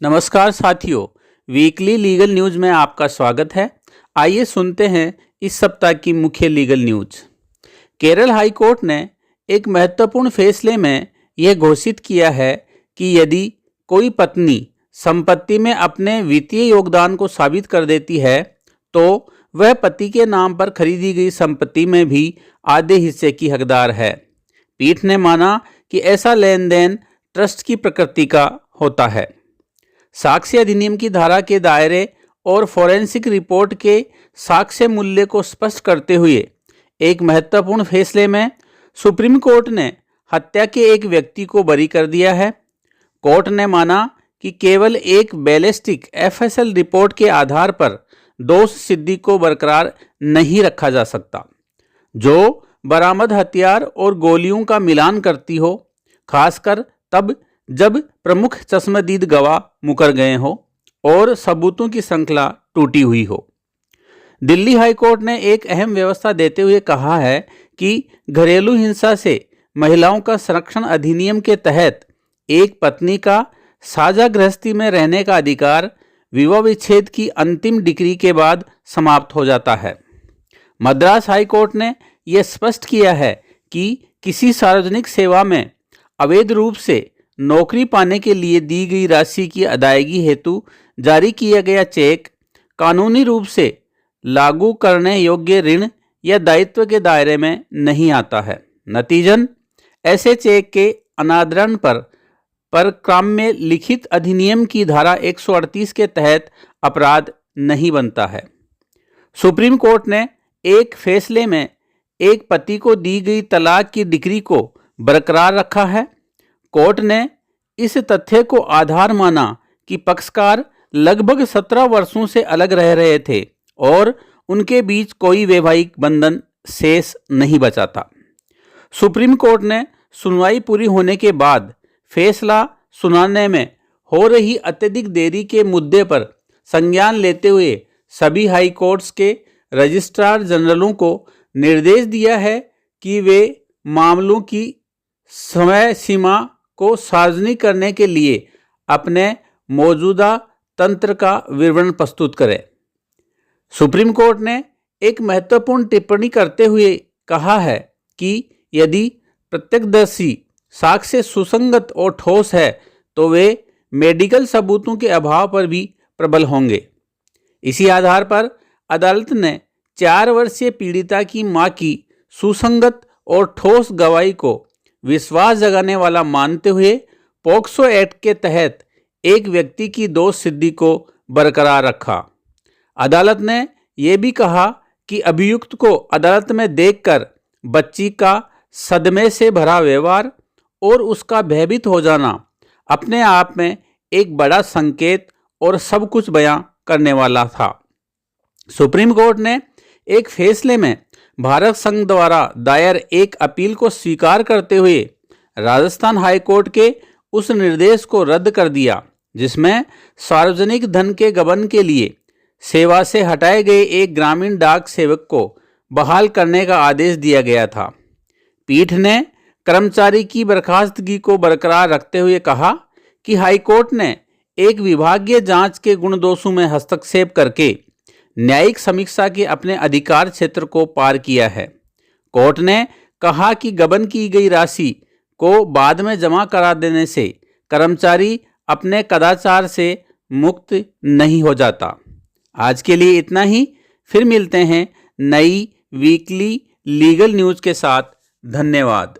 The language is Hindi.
नमस्कार साथियों, वीकली लीगल न्यूज में आपका स्वागत है। आइए सुनते हैं इस सप्ताह की मुख्य legal news. Kerala high court ने एक महत्वपूर्ण फैसले में यह घोषित किया है कि यदि कोई पत्नी संपत्ति में अपने वित्तीय योगदान को साबित कर देती है तो वह पति के नाम पर खरीदी गई संपत्ति में भी आधे हिस्से की हकदार है। पीठ ने माना कि ऐसा लेन देन ट्रस्ट की प्रकृति का होता है। साक्ष्य अधिनियम की धारा के दायरे और फोरेंसिक रिपोर्ट के साक्ष्य मूल्य को स्पष्ट करते हुए एक महत्वपूर्ण फैसले में सुप्रीम कोर्ट ने हत्या के एक व्यक्ति को बरी कर दिया है। कोर्ट ने माना कि केवल एक बैलिस्टिक एफएसएल रिपोर्ट के आधार पर दोष सिद्धि को बरकरार नहीं रखा जा सकता, जो बरामद हथियार और गोलियों का मिलान करती हो, खासकर तब जब प्रमुख चश्मदीद गवाह मुकर गए हो और सबूतों की श्रृंखला टूटी हुई हो। दिल्ली हाई कोर्ट ने एक अहम व्यवस्था देते हुए कहा है कि घरेलू हिंसा से महिलाओं का संरक्षण अधिनियम के तहत एक पत्नी का साझा गृहस्थी में रहने का अधिकार विवाह विच्छेद की अंतिम डिक्री के बाद समाप्त हो जाता है। मद्रास हाई कोर्ट ने यह स्पष्ट किया है कि किसी सार्वजनिक सेवा में अवैध रूप से नौकरी पाने के लिए दी गई राशि की अदायगी हेतु जारी किया गया चेक कानूनी रूप से लागू करने योग्य ऋण या दायित्व के दायरे में नहीं आता है। नतीजन ऐसे चेक के अनादरण पर क्रम में लिखित अधिनियम की धारा 138 के तहत अपराध नहीं बनता है। सुप्रीम कोर्ट ने एक फैसले में एक पति को दी गई तलाक की डिक्री को बरकरार रखा है। कोर्ट ने इस तथ्य को आधार माना कि पक्षकार लगभग 17 वर्षों से अलग रह रहे थे और उनके बीच कोई वैवाहिक बंधन शेष नहीं बचा था। सुप्रीम कोर्ट ने सुनवाई पूरी होने के बाद फैसला सुनाने में हो रही अत्यधिक देरी के मुद्दे पर संज्ञान लेते हुए सभी हाई कोर्ट्स के रजिस्ट्रार जनरलों को निर्देश दिया है कि वे मामलों की समय सीमा को सार्वजनिक करने के लिए अपने मौजूदा तंत्र का विवरण प्रस्तुत करें। सुप्रीम कोर्ट ने एक महत्वपूर्ण टिप्पणी करते हुए कहा है कि यदि प्रत्यक्षदर्शी साक्ष्य सुसंगत और ठोस है तो वे मेडिकल सबूतों के अभाव पर भी प्रबल होंगे। इसी आधार पर अदालत ने 4 वर्षीय पीड़िता की मां की सुसंगत और ठोस गवाही को विश्वास जगाने वाला मानते हुए पॉक्सो एक्ट के तहत एक व्यक्ति की दोष सिद्धि को बरकरार रखा। अदालत ने यह भी कहा कि अभियुक्त को अदालत में देखकर बच्ची का सदमे से भरा व्यवहार और उसका भयभीत हो जाना अपने आप में एक बड़ा संकेत और सब कुछ बयां करने वाला था। सुप्रीम कोर्ट ने एक फैसले में भारत संघ द्वारा दायर एक अपील को स्वीकार करते हुए राजस्थान हाई कोर्ट के उस निर्देश को रद्द कर दिया जिसमें सार्वजनिक धन के गबन के लिए सेवा से हटाए गए एक ग्रामीण डाक सेवक को बहाल करने का आदेश दिया गया था। पीठ ने कर्मचारी की बर्खास्तगी को बरकरार रखते हुए कहा कि हाई कोर्ट ने एक विभागीय जांच के गुणदोषों में हस्तक्षेप करके न्यायिक समीक्षा के अपने अधिकार क्षेत्र को पार किया है। कोर्ट ने कहा कि गबन की गई राशि को बाद में जमा करा देने से कर्मचारी अपने कदाचार से मुक्त नहीं हो जाता। आज के लिए इतना ही, फिर मिलते हैं नई वीकली लीगल न्यूज के साथ। धन्यवाद।